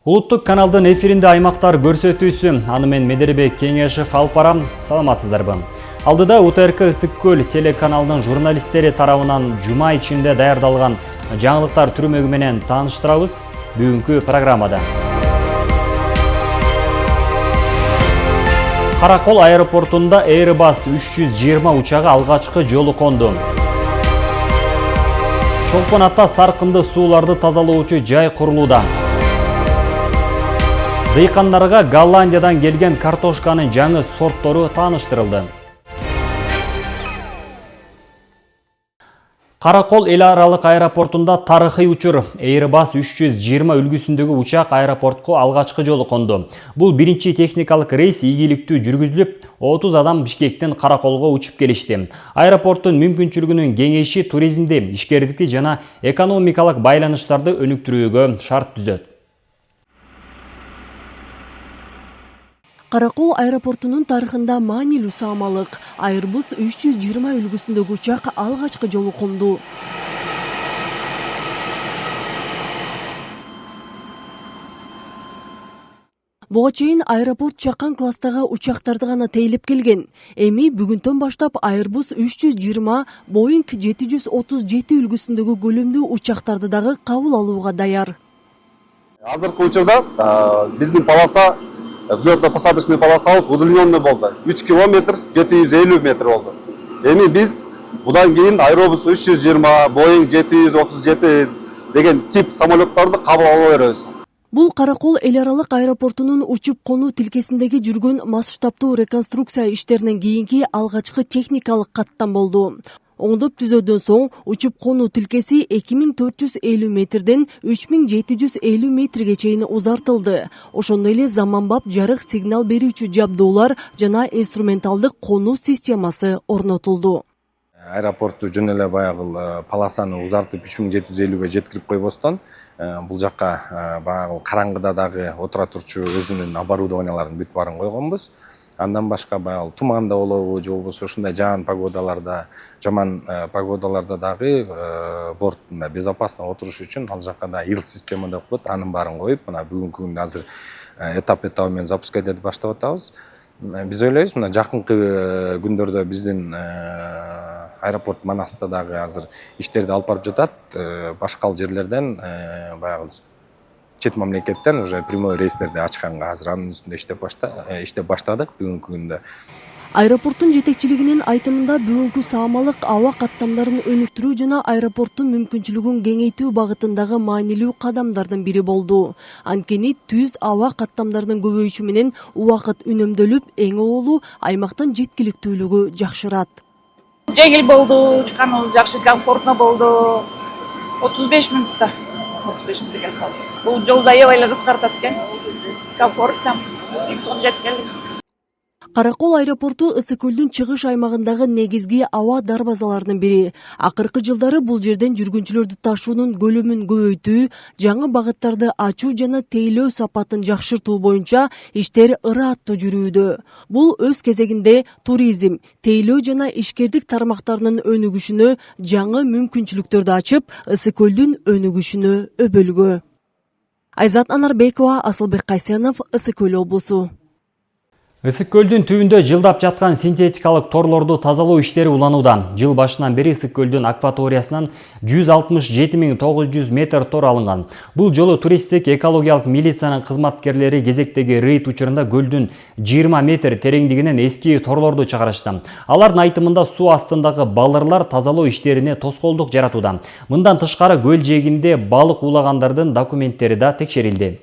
Улуттук каналдын эфиринде аймактар көрсөтүүсү. Аны мен Медербек Кеңешев алып барам. Саламатсыздарбы. Алдыда УТРК Ысык Көл телеканалынын журналисттери тарабынан жума ичинде даярдалган жаңылыктар түрмөгү менен тааныштырабыз бүгүнкү программада. Каракол аэропортунда Airbus 320 учагы алгачкы жолу конду. Чолпон ата саркынды сууларды тазалоочу жай курулууда. Дыйкандарга Голландиядан келген картошканын жаңы сорттору тааныштырылды. Каракол эл аралык аэропортунда тарыхый учур. Airbus 320 үлгүсүндөгү учак аэропортко алгачкы жолу конду. Бул биринчи техникалык рейс ийгиликтүү жүргүзүлүп, 30 адам Бишкектен Караколго учуп келишти. Аэропорттун мүмкүнчүлүгүнүн кеңейиши туризмди, ишкердикти жана экономикалык байланыштарды өнүктүрүүгө шарт түзөт. Каракол аэропортунун тарыхында маанилүү саамалык. Airbus 320 үлгүсүндөгү учак алгачкы жолу конду. Буга чейин аэропорт чакан класстагы учактарды гана тейлеп келген. Эми бүгүндөн баштап Airbus 320, Boeing 737 үлгүсүндөгү көлөмдүү учактарды дагы кабыл алууга даяр. Азыркы учурда биздин полоса взлетно-посадочный полосабыз удлиненный болду. 3 километр 750 метр болду. Эми биз будан кийин Airbus 320, Boeing 737 деген тип самолеттарды кабыл ала беребиз. Бул Каракол эл аралык аэропортунун учуп конуу тилкесиндеги жүргөн масштабтуу реконструкция иштеринен кийинки алгачкы техникалык каттам болду. Оңдоп түзөөдөн соң учуп конуу тилкеси 2450 метрден 3750 метрге чейин узартылды. Ошондой эле заманбап жарык сигнал берүүчү жабдуулар жана инструменталдык конуу системасы орнотулду. Аэропортту жөн эле баягы полосаны узартып 3750ге жеткирип койбостон, бул жакка баягы караңгыда дагы отура турчу өзүнүн оборудованияларын бүт баарын койгонбуз. Андан башка баягы туманда болобу, же болбосо ушундай жаман погодаларда дагы борттунда безопасно отуруш үчүн ал жакка да ил система деп коет, анын баарын коюп, мына бүгүнкү күндө азыр этап менен запускать этип баштап атабыз. Биз ойлойбуз, мына жакынкы күндөрдө биздин аэропорт Манаста дагы азыр иштерди алып барып жатат. Башка жерлерден баягы чет мамлекеттен уже прямой рейстерди ачканга азыр анын үстүндө иштеп баштадык бүгүнкү күндө. Аэропорттун жетекчилигинин айтымында бүгүнкү саамалык аба каттамдарын өнүктүрүү жана аэропорттун мүмкүнчүлүгүн кеңейтүү багытындагы маанилүү кадамдардын бири болду. Анткени түз аба каттамдарынын көбөйүшү менен убакыт үнөмдөлүп, эң оолу аймактын жеткиликтүүлүгү жакшырат. Жеңил болду, чыкканыбыз жакшы, комфортно болду. 35 мүнөттө. 35 мүнөттө келип калдык. Бул жолду аябай эле кыскартат экен. Комфортно. Эң сонун жетип келдик. Каракол аэропорту Ысык Көлдүн чыгыш аймагындагы негизги аба дарбазаларынын бири. Акыркы жылдары бул жерден жүргүнчүлөрдү ташуунун көлөмүн көбөйтүү, жаңы багыттарды ачуу жана тейлөө сапатын жакшыртуу боюнча иштер ырааттуу жүрүүдө. Бул өз кезегинде туризм, тейлөө жана ишкердик тармактарынын өнүгүшүнө жаңы мүмкүнчүлүктөрдү ачып, Ысык Көлдүн өнүгүшүнө өбөлгө. Айзат Анарбекова, Асылбек Кайсенов, Ысык Көл облусу. Ысык Көлдүн түбүндө жылдап жаткан синтетикалык торлорду тазалоо иштери уланууда. Жыл башынан бери Ысык Көлдүн акваториясынан 167.900 метр тор алынган. Бул жолу туристтик экологиялык милициянын кызматкерлери кезектеги рейд учурунда көлдүн 20 метр тереңдигинен эски торлорду чыгарышты. Алардын айтымында суу астындагы балырлар тазалоо иштерине тоскоолдук жаратууда. Мындан тышкары көл жээгинде балык уулагандардын документтери да текшерилди.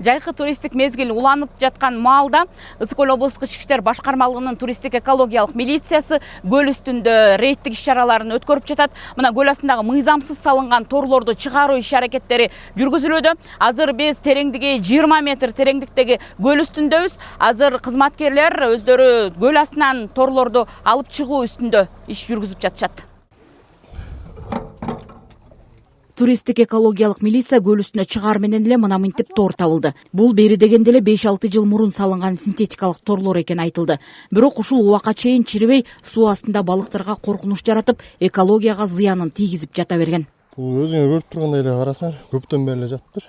Жайкы туристтик мезгил уланып жаткан маалда Ысык Көл облустук ички иштер башкармалыгынын туристтик экологиялык милициясы көл үстүндө рейдтик иш-чараларын өткөрүп жатат. Мына көл астындагы мыйзамсыз салынган торлорду чыгаруу иш-аракеттери жүргүзүлүүдө. Азыр биз тереңдиги 20 метр тереңдиктеги көл үстүндөбүз. Азыр кызматкерлер өздөрү көл астынан торлорду алып чыгуу үстүндө иш жүргүзүп жатышат. Туристтик экологиялык милиция көл үстүнө чыгаар менен эле мына мынтип тор табылды. Бул бери дегенде эле 5-6 жыл мурун салынган синтетикалык торлор экени айтылды. Бирок ушул убакка чейин чирибей, суу астында балыктарга коркунуч жаратып, экологияга зыянын тийгизип жата берген. Бул өзүңөр көрүп тургандай эле карасаң, көптөн бери эле жатыптыр.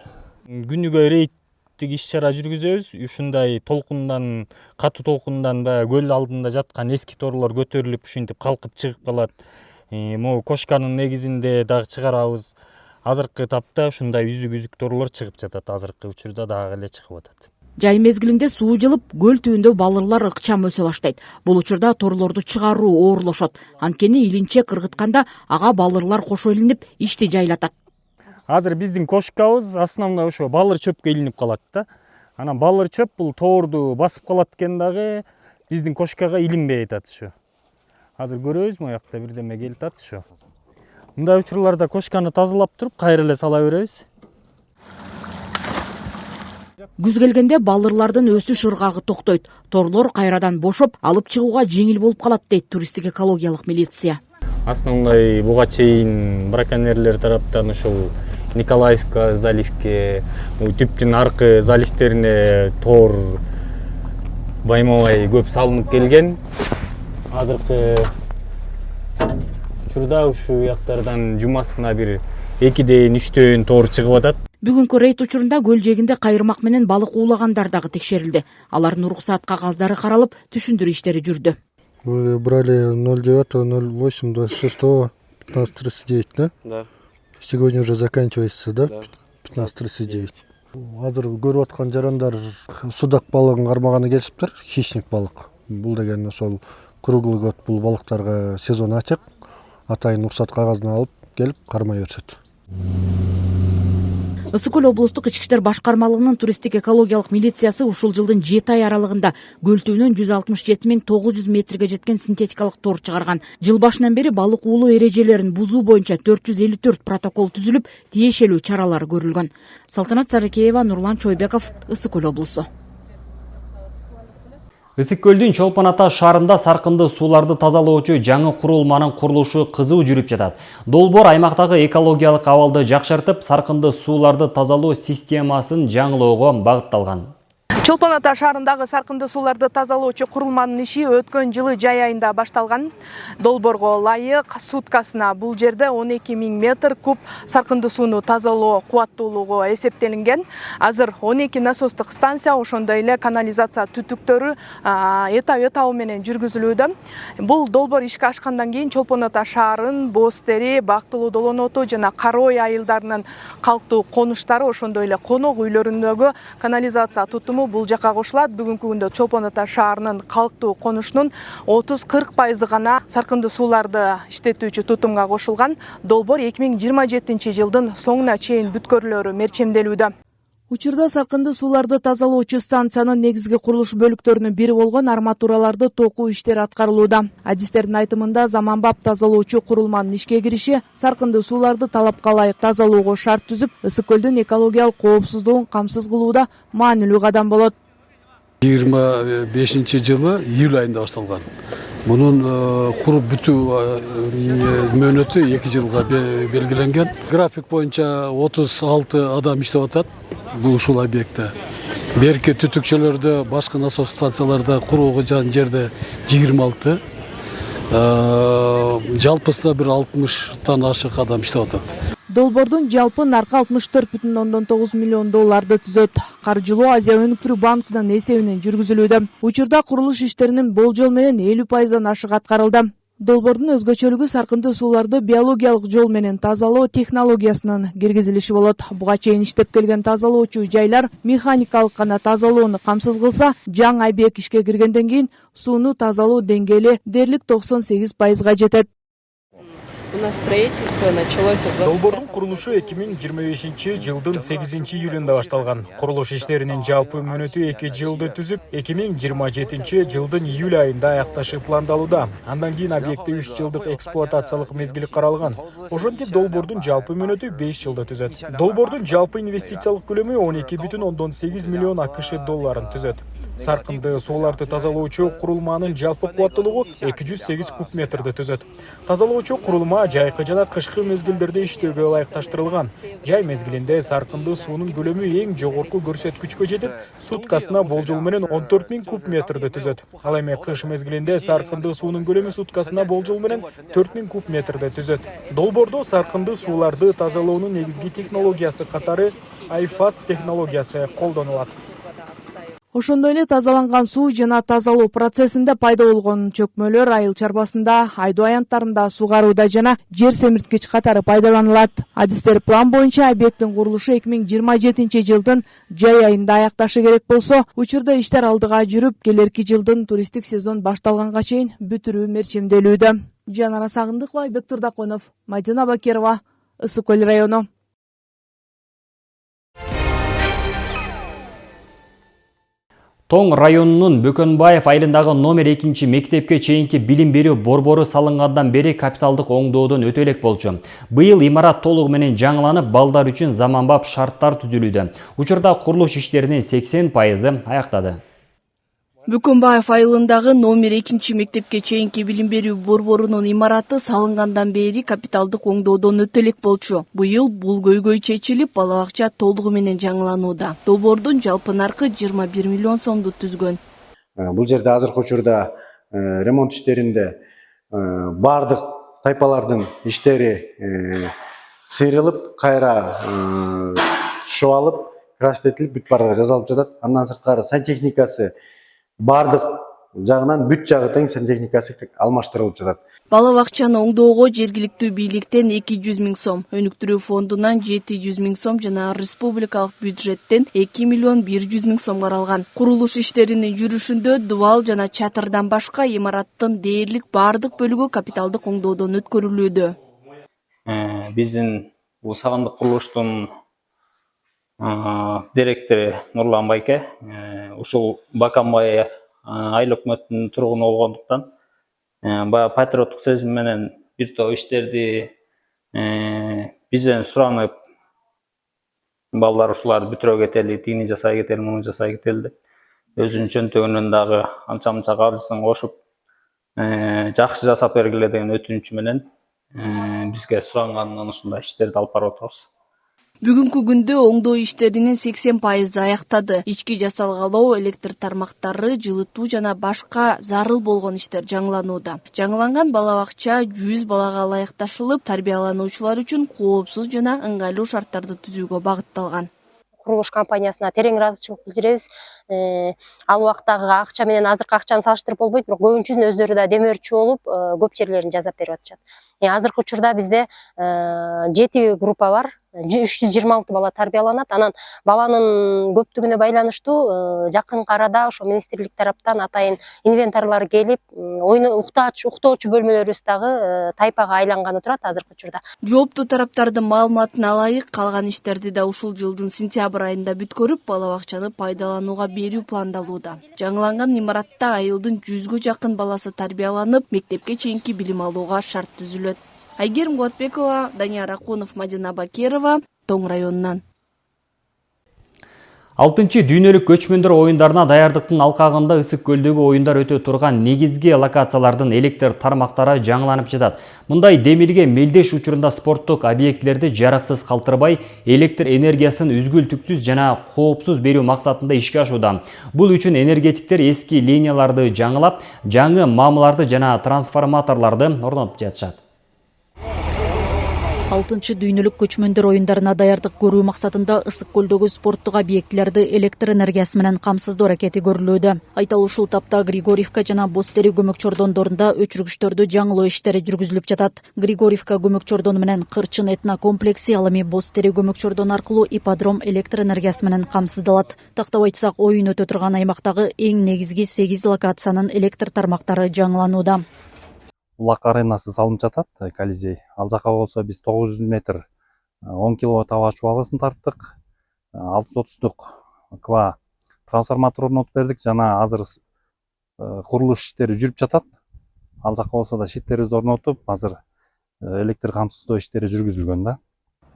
Күнүгө рейдтик иш-чара жүргүзөбүз. Ушундай толкундан, катуу толкундан баягы көл алдында жаткан эски торлор көтөрүлүп, ушинтип калкып чыгып калат. Могу кошканын негизинде дагы чыгарабыз. Азыркы тапта ушундай үзүк торлор чыгып жатат. Азыркы учурда дагы эле чыгып атат. Жай мезгилинде суу жылып, көл түбүндө балырлар ыкчам өсө баштайт. Бул учурда торлорду чыгаруу оорлошот. Анткени илинчек ыргытканда ага балырлар кошо илинип, ишти жайлатат. Азыр биздин кошкабыз основной ошо балыр чөпкө илинип калат да. Анан балыр чөп бул тоорду басып калат экен дагы биздин кошкага илинбей атат ушу. Азыр көрөбүз моякта бирдеме келип атат ушу. Мындай учурларда кошканы тазалап туруп, кайра эле сала беребиз. Күз келгенде балырлардын өсүш ыргагы токтойт. Торлор кайрадан бошоп, алып чыгууга жеңил болуп калат дейт туристтик экологиялык милиция. Основной буга чейин браконьерлер тараптан ушул Николаевка заливке, түптүн аркы заливтерине тоор баймабай көп салынып келген. Азыркы учурда ушул жактардан жумасына бир 2-3 тоор чыгып атат. Бүгүнкү рейд учурунда көл жээгинде кайырмак менен балык уулагандар дагы текшерилди. Алардын уруксаат кагаздары каралып, түшүндүрүү иштери жүрдү. Вы брали 09.08.26 15.39, да? Да. Сегодня уже заканчивается, да? 15.39. Азыр көрүп аткан жарандар судак балыгын кармаганы келишиптир, хищник балык. Бул деген ошол круглый год бул балыктарга сезон ачык. Атайын уруксат кагазын алып келип кармай беришет. Ысык көл облустук ички иштер башкармалыгынын туристтик экологиялык милициясы ушул жылдын 7 ай аралыгында көл түбүнөн 167.900 метрге жеткен синтетикалык тор чыгарган. Жыл башынан бери балык уулоо эрежелерин бузуу боюнча 454 протокол түзүлүп, тиешелүү чаралар көрүлгөн. Салтанат Сарыкеева, Нурлан Чойбеков, Ысык көл облусу. Ысык көлдүн Чолпон Ата шаарында саркынды сууларды тазалоочу жаңы курулманын курулушу кызуу жүрүп жатат. Долбоор аймактагы экологиялык абалды жакшыртып, саркынды сууларды тазалоо системасын жаңылоого багытталган. Чолпон Ата шаарындагы саркынды сууларды тазалоочу курулманын иши өткөн жылы жай айында башталган. Долбоорго ылайык суткасына бул жерде 12.000 метр куб саркынды сууну тазалоо кубаттуулугу эсептелинген. Азыр 12 насостук станция, ошондой эле канализация түтүктөрү этап менен жүргүзүлүүдө. Бул долбоор ишке ашкандан кийин Чолпон Ата шаарын Боостери, Бактылуу Долоноту жана Карой айылдарынын калктуу конуштары, ошондой эле конок үйлөрүндөгү канализация тутуму бул жака кошулат. Бүгүнкү күндө Чолпон Ата шаарынын калктуу конушунун 30-40% гана саркынды сууларды иштетүүчү тутумга кошулган. Долбоор 2027 жылдын соңуна чейин бүткөрүлөрү мерчемделүүдө. Учурда саркынды сууларды тазалоочу станциянын негизги курулуш бөлүктөрүнүн бири болгон арматураларды токуу иштери аткарылууда. Адистердин айтымында заманбап тазалоочу курулманын ишке кириши саркынды сууларды талапка ылайык тазалоого шарт түзүп, Ысык көлдүн экологиялык коопсуздугун камсыз кылууда маанилүү кадам болот. 25-жылы июль айында башталган. Мунун куруп бүтүү мөөнөтү 2 жылга белгиленген. График боюнча 36 адам иштеп атат ушул объектте. Берки түтүкчөлөрдө, башка насос станцияларда курууга жан жерде 26. Жалпысында бир 60тан ашык адам иштеп атат. Долбоордун жалпы наркы $64,9 миллион түзөт. Каржылоо Азия өнүктүрүү банкынын эсебинен жүргүзүлүүдө. Учурда курулуш иштеринин болжол менен 50%-дан ашык аткарылды. Долбоордун өзгөчөлүгү саркынды сууларды биологиялык жол менен тазалоо технологиясынын киргизилиши болот. Буга чейин иштеп келген тазалоочу жайлар механикалык гана тазалоону камсыз кылса, жаңы объект ишке киргенден кийин сууну тазалоо деңгээли дээрлик 98%га жетет. Долбоордун курулушу 2025 жылдын 8 июлунда башталган. Курулуш иштеринин жалпы мөөнөтү 2 жылды түзүп, 2027 жылдын июль айында аякташы пландалууда. Андан кийин объектте 3 жылдык эксплуатациялык мезгили каралган. Ошентип долбоордун жалпы мөөнөтү 5 жылды түзөт. Долбоордун жалпы инвестициялык көлөмү $12,8 миллион AQSh түзөт. Сарқынды суларды тазалоочу курулманын жалпы кубаттуулугу 208 куб метрди түзөт. Тазалоочу курулма жайкы жана кышкы мезгилдерде иштөөгө ылайыкташтырылган. Жай мезгилинде сарқынды суунун көлөмү эң жогорку көрсөткүчкө жетип, суткасына болжол менен 14 000 куб метрди түзөт. Ал эми кыш мезгилинде сарқынды суунун көлөмү суткасына болжол менен 4 000 куб метрди түзөт. Долбоордо сарқынды сууларды тазалоонун негизги технологиясы катары iFast технологиясы колдонулат. Ошондой эле тазаланган суу жана тазалоо процессинде пайда болгон чөкмөлөр айыл чарбасында, айдоо аянттарында, сугарууда жана жер семирткич катары пайдаланылат. Адистер план боюнча объекттин курулушу 2027-жылдын жай айында аякташы керек болсо, учурда иштер алдыга жүрүп, келерки жылдын туристтик сезон башталганга чейин бүтүрүү мерчимделүүдө. Жанара Сагындыкова, Айбек Турдаконов, Мадина Бакирова, Ысык Көл району. Тоң районунун Бөкөнбаев айылындагы номер 2 мектепке чейинки билим берүү борбору салынгандан бери капиталдык оңдоодон өтө элек болчу. Быйыл имарат толугу менен жаңыланып, балдар үчүн заманбап шарттар түзүлүүдө. Учурда курулуш иштеринин 80% аяктады. Бөкөнбаев айылындагы номер 2 мектепке чейинки билим берүү борборунун имараты салынгандан бери капиталдык оңдоодон өтө элек болчу. Быйыл бул көйгөй чечилип, балабакча толугу менен жаңыланууда. Долбоордун жалпы наркы 21 миллион сомду түзгөн. Бул жерде азыркы учурда ремонт иштеринде бардык тайпалардын иштери сыйрылып, кайра шуалып, крастетилип бүт бардыгы жасалып жатат. Андан сырткары сантехникасы бардык жагынан бүт жагы тең сантехникасы алмаштырылып жатат. Балабакчаны оңдоого жергиликтүү бийликтен 200 000 сом, өнүктүрүү фондунан 700 000 сом жана республикалык бюджеттен 2 миллион 100 000 сом каралган. Курулуш иштеринин жүрүшүндө дубал жана чатырдан башка имараттын дээрлик бардык бөлүгү капиталдык оңдоодон өткөрүлүүдө. Биздин бул сагындык курулуштун директору Нурлан Байке, ушул Баканбай айыл өкмөтүнүн тургуну болгондуктан баягы патриоттук сезим менен бир топ иштерди бизден суранып, балдар ушуларды бүтүрө кетели, тигини жасай кетели, муну жасай кетели деп өзүнүн чөнтөгүнөн дагы анча мынча каржысын кошуп жакшы жасап бергиле деген өтүнүчү менен бизге суранганынан ушундай иштерди алып барып атабыз. Бүгүнкү күндө оңдоо иштеринин 80% аяктады. Ички жасалгалоо, электр тармактары, жылытуу жана башка зарыл болгон иштер жаңыланууда. Жаңыланган балабакча 100 балага ылайыкташылып, тарбиялануучулар үчүн коопсуз жана ыңгайлуу шарттарды түзүүгө багытталган. Курулуш компаниясына терең ыраазычылык билдиребиз. Ал убактагы акча менен азыркы акчаны салыштырып болбойт, бирок көбүнчүсүнүн өздөрү да демөөрчү болуп, көп жерлерин жасап берип атышат. Азыркы учурда бизде 7 группа бар. 326 бала тарбияланат. Анан баланын көптүгүнө байланыштуу жакынкы арада ошо министрлик тараптан атайын инвентарлар келип, уктоочу бөлмөлөрүбүз дагы тайпага айланганы турат азыркы учурда. Жооптуу тараптардын маалыматына ылайык, калган иштерди да ушул жылдын сентябрь айында бүткөрүп, балабакчаны пайдаланууга берүү пландалууда. Жаңыланган имаратта айылдын 100гө жакын баласы тарбияланып, мектепке чейинки билим алууга шарт түзүлөт. Айгерим Куатбекова, Данияр Акунов, Мадина Бакирова, Тоң районунан. 6-чы дүйнөлүк көчмөндөр оюндарына даярдыктын алкагында Ысык көлдөгү оюндар өтө турган негизги локациялардын электр тармактары жаңыланып жатат. Мындай демилге мелдеш учурунда спорттук объектилерди жараксыз калтырбай, электр энергиясын үзгүл-түксүз жана коопсуз берүү максатында ишке ашууда. Бул үчүн энергетиктер эски линияларды жаңылап, жаңы мамыларды жана трансформаторларды орнотуп жатышат. 6-чы дүйнөлүк көчмөндөр оюндарына даярдык көрүү максатында Ысык көлдөгү спорттук объектилерди электр энергиясы менен камсыздоо аракети көрүлүүдө. Айталы ушул тапта Григорьевка жана Бостери көмөк чордондорунда өчүргүчтөрдү жаңылоо иштери жүргүзүлүп жатат. Григорьевка көмөк чордону менен Кырчын этно комплекси, ал эми Бостери көмөк чордону аркылуу ипподром электр энергиясы менен камсыздалат. Тактап айтсак, оюн өтө турган аймактагы эң негизги 8 локациянын электр тармактары жаңыланууда. Улак аренасы салынып жатат, Колизей. Ал жака болсо биз 900 метр 10 киловатт аба чубалгысын тарттык. 630 ква трансформатор орнотуп бердик жана азыр курулуш иштери жүрүп жатат. Ал жака болсо да щиттерибизди орнотуп, азыр электр камсыздоо иштери жүргүзүлгөн да.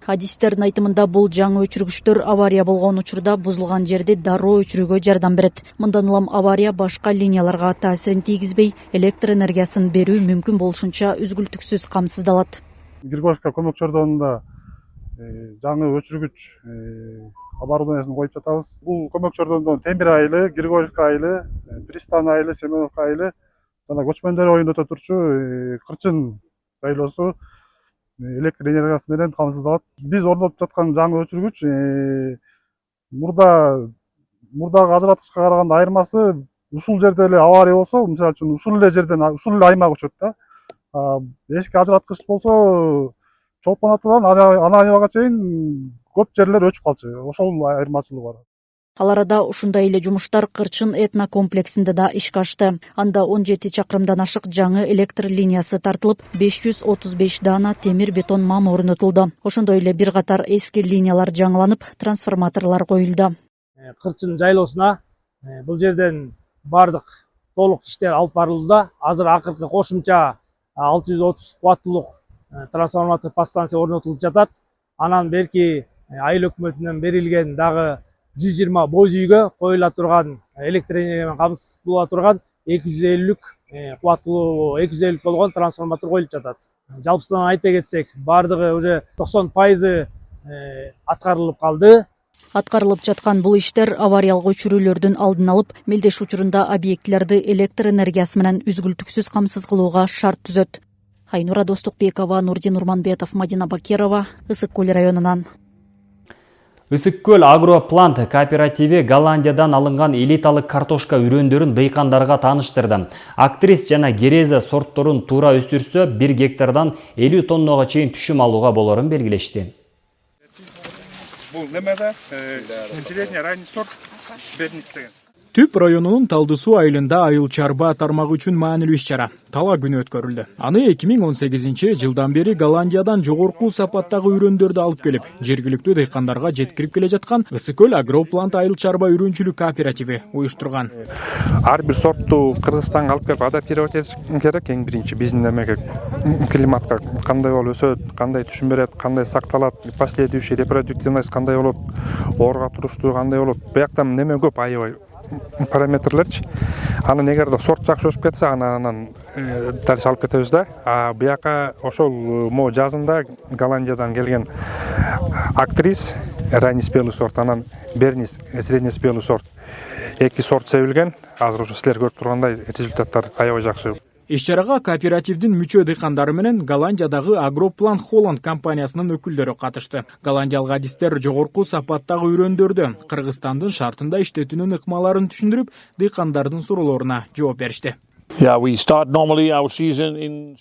Адистердин айтымында бул жаңы өчүргүчтөр авария болгон учурда бузулган жерди дароо өчүрүүгө жардам берет. Мындан улам авария башка линияларга таасирин тийгизбей, электр энергиясын берүү мүмкүн болушунча үзгүлтүксүз камсыздалат. Григорьевка көмөк чордонунда жаңы өчүргүч оборудованиясын коюп жатабыз. Бул көмөк чордондон Темир айылы, Григорьевка айылы, Пристан айылы, Семеновка айылы жана көчмөндөр оюнда өтө турчу Кырчын жайлоосу электр энергиясы менен камсыздалат. Биз орнотуп жаткан жаңы өчүргүч мурдагы ажыраткычка караганда айырмасы ушул жерде эле авария болсо, мисалы үчүн ушул эле жерден ушул эле аймак өчөт да. Эски ажыраткыч болсо Чолпон атадан ана аябага чейин көп жерлер өчүп калчу. Ошол айырмачылыгы бар. Ал арада ушундай эле жумуштар Кырчын этно комплексинде да ишке ашты. Анда 17 чакырымдан ашык жаңы электр линиясы тартылып, 535 даана темир бетон мам орнотулду. Ошондой эле бир катар эски линиялар жаңыланып, трансформаторлор коюлду. Кырчын жайлоосуна бул жерден бардык толук иштер алып барылды. Азыр акыркы кошумча 630 кубаттуулук трансформатор подстанция орнотулуп жатат. Анан берки айыл өкмөтүнөн берилген дагы 120 боз үйгө коюла турган электр энергия менен камсыздала турган 250 кубаттуулугу 250 болгон трансформатор коюлуп жатат. Жалпысынан айта кетсек, бардыгы уже 90% аткарылып калды. Аткарылып жаткан бул иштер авариялык өчүрүүлөрдүн алдын алып, мелдеш учурунда объектилерди электр энергиясы менен үзгүлтүксүз камсыз кылууга шарт түзөт. Айнура Достукбекова, Нурдин Урманбетов, Мадина Бакирова, Ысык көл районунан. Ысык көл агроплант кооперативи Голландиядан алынган элиталык картошка үрөндөрүн дыйкандарга тааныштырды. Актрис жана гереза сортторун туура өстүрсө 1 гектардан 50 тоннага чейин түшүм алууга болорун белгилешти. Бул немеде средний ранний сорт бедник деген. Түп районунун Талды суу айылында айыл чарба тармагы үчүн маанилүү иш-чара тала күнү өткөрүлдү. Аны 2018 жылдан бери Голландиядан жогорку сапаттагы үрөндөрдү алып келип, жергиликтүү дыйкандарга жеткирип келе жаткан Ысык көл агроплант айыл чарба үрөнчүлүк кооперативи уюштурган. Ар бир сортту Кыргызстанга алып келип адаптировать этиш керек. Эң биринчи биздин эмеге климатка кандай болуп өсөт, кандай түшүм берет, кандай сакталат, последующий репродуктивность кандай болот, оорга туруштугу кандай болот. Бияктан неме көп аябай параметрлерчи. Анан эгерде сорт жакшы өсүп кетсе, анан дальше алып кетебиз да. Бияка ошол мо жазында Голландиядан келген актрис ранний спелый сорт, анан бернис средний спелый сорт. Эки сорт себилген. Азыр ушу силер көрүп тургандай результаттар аябай жакшы. Иш-чарага кооперативдин мүчө дыйкандары менен Голландиядагы Агроплан Холланд компаниясынын өкүлдөрү катышты. Голландиялык адистер жогорку сапаттагы үрөндөрдү Кыргызстандын шартында иштетүүнүн ыкмаларын түшүндүрүп, дыйкандардын суроолоруна жооп беришти.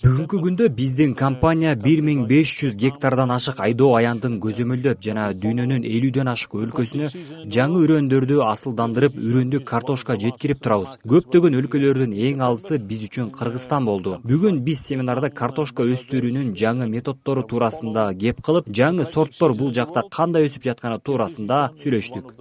Бүгүнкү күндө биздин компания 1500 гектардан ашык айдоо аянтын көзөмөлдөп жана дүйнөнүн 50ден ашык өлкөсүнө жаңы үрөндөрдү асылдандырып, үрөндүк картошка жеткирип турабыз. Көптөгөн өлкөлөрдүн эң алысы биз үчүн Кыргызстан болду. Бүгүн биз семинарда картошка өстүрүүнүн жаңы методдору туурасында кеп кылып, жаңы сорттор бул жакта кандай өсүп жатканы туурасында сүйлөштүк.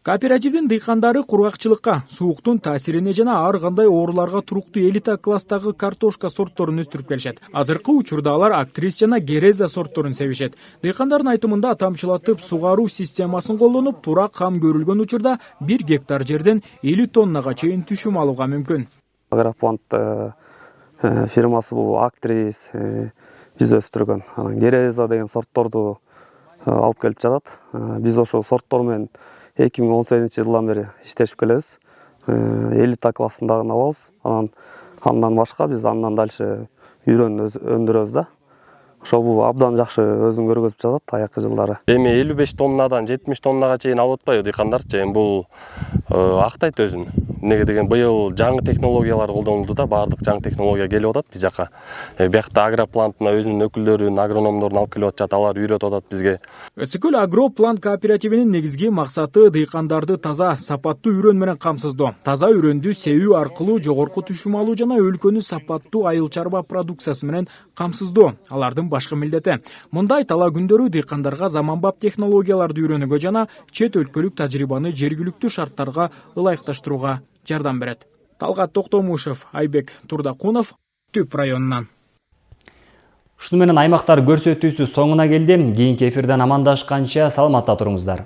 Кооперативдин дыйкандары кургакчылыкка, сууктун таасирине жана ар кандай ооруларга туруктуу элита класстагы картошка сортторун өстүрүп келишет. Азыркы учурда алар актрис жана гереза сортторун себишет. Дыйкандардын айтымында тамчылатып сугаруу системасын колдонуп, туура кам көрүлгөн учурда 1 гектар жерден 50 тоннага чейин түшүм алууга мүмкүн. Агроплант фирмасы бул актрис биз өстүргөн гереза деген сортторду алып келип жатат. Биз ошол сорттор менен 2018 жылдан бери иштешип келебиз. Элита классындагын алабыз. Андан башка биз андан дальше үрөн өндүрөбүз да. Ошол бул абдан жакшы өзүн көргөзүп жатат аяккы жылдары. Эми 55 тоннадан 70 тоннага чейин алып атпайбы дыйкандарчы? Эми бул актайт өзүн. Неге деген быйыл жаңы технологиялар колдонулду да, баардык жаңы технология келип атат биз жака. Биякта агропланттын өзүнүн өкүлдөрүн, агрономдорун алып келип атышат, алар үйрөтүп атат бизге. Ысык көл агроплант кооперативинин негизги максаты дыйкандарды таза, сапаттуу үрөн менен камсыздоо. Таза үрөндү себүү аркылуу жогорку түшүм алуу жана өлкөнү сапаттуу айыл чарба продукциясы менен камсыздоо алардын башкы милдети. Мындай тала күндөрү дыйкандарга заманбап технологияларды үйрөнүүгө жана чет өлкөлүк тажрыйбаны жергиликтүү шарттарга ылайыкташтырууга жардам берет. Талгат Токтомушев, Айбек Турдакунов, Түп районунан. Ушуну менен аймактар көрсөтүүсү соңуна келди. Кийинки эфирден амандашканча саламатта туруңуздар.